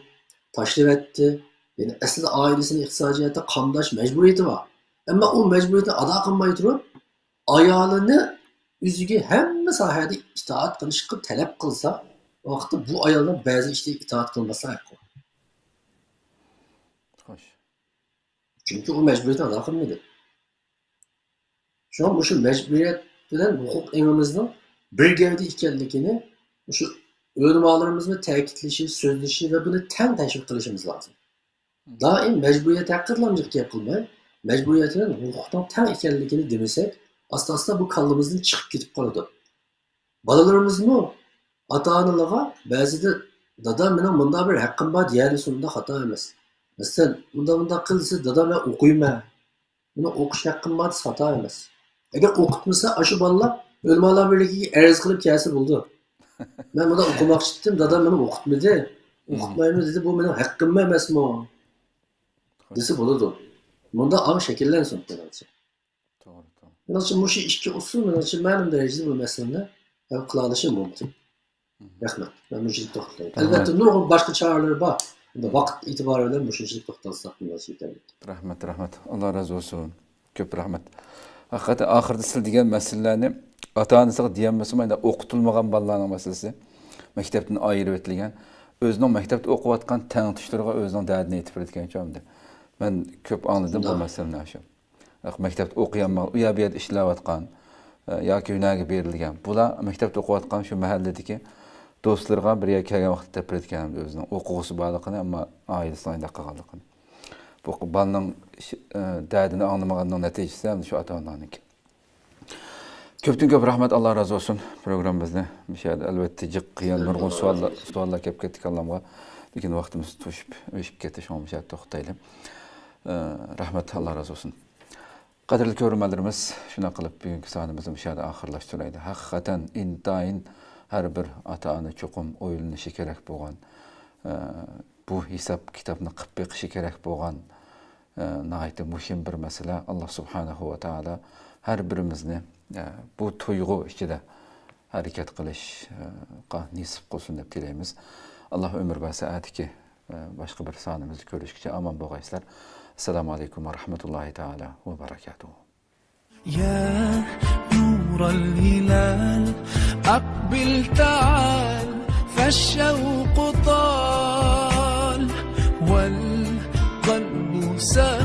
taşrif etti. Yani aslında ailesine iktisadi cihette kandaş mecburiyeti var. Ama o mecburiyeti ada kılmayı tutup, ayağını üzüge hem sahada itaat qilishga talab qilsa, vaqtda bu ayollar ba'zi ishda itoat qilmasa haqqi. Xo'sh. Chunki u majburiyatni ado qilmaydi. Shu majburiyat bilan huquq engimizning bir gavda ekanligini shu o'lmalarimizni ta'kidlashi, so'zlashi va buni tan tashviq qilishimiz lozim. Doim majburiyat haqida gap qilmay, majburiyatning huquqdan tan ekanligini demasak, asla bu kallımızdan çıkıp gidip kaldı. Balalarımız mı? Ata-analığa bazıda dada benim bunda bir hakkım var diğerli sonunda hata emez. Mesela bunda kılsa dada ben okuyma. Bunu okuş hakkım var hata emez. Eğer okutmasa aşı balalar ölmeler birliği erz kılıp kâsi buldu. Ben bunda okumak istedim, dada beni okutmadı. Okutmayayım dedi, bu benim hakkım mı emez mi? Desi buldu. Bunda ağ şekillensin. Nasıl bu işki usul mu? Nasıl benim derecede bu meselede kılanışı mümkün. Rahmet. Ben müşrik doktorlayım. Elbette nurgun başka çağrıları var. Vakit itibariyle müşrik doktorlasak nasıl yeterli. Rahmet. Allah razı olsun. Köp rahmet. Hakikaten ahırda siz degan meselelerini ata-anasiga diyenmesi mayda okutulmagan balalarning meselesi. Mektepten ayırıp etilgan. Özünün mektepte okuyatkan tanıtışlarına özünün derdini yetip etken çoğumda. Ben köp anladım bu meseleni aşağı. Mektepte okuyanlar, u yerda ishlayotgan yoki ularga berilgan. Bular mektepte o'qiyotgan shu mahalladagi do'stlarga birga kelgan vaqtda tepritgan o'zining o'quvchisi borligini, ammo oilasining unda qolganligini. Bu bolaning dardini anglamaganning natijasi ham shu ota-onaniki. Ko'pdan-ko'p rahmat, Alloh razı olsun programmamizni. Mishada albatta jiq qiyin nurg'un savollar kelib ketganlarga, lekin vaqtimiz o'shib ketdi, shuni mishada to'xtaylik. Rahmat, Alloh razı olsun. Qadrli ko'ruvchilarimiz, shuna qilib bugungi sonimizni mishada oxirlashtiraylik. Haqiqatan intayin har bir ota-ona cho'qim o'ylanishi kerak bo'lgan, bu hisob kitobni qilib beqishi kerak bo'lgan nihoyatda muhim bir masala. Alloh subhanahu va taolo har birimizni bu tuyg'u ichida hareket qilishga nisib qilsin deb tilaymiz. Allah ömür ve saatiki başka bir sanımızı görüşükçe aman boğayslar. Esselamu Aleyküm ve Rahmetullahi Teala ve Berekatuhu. يا نور الهلال أقبل تعال فالشوق طال والقلب سال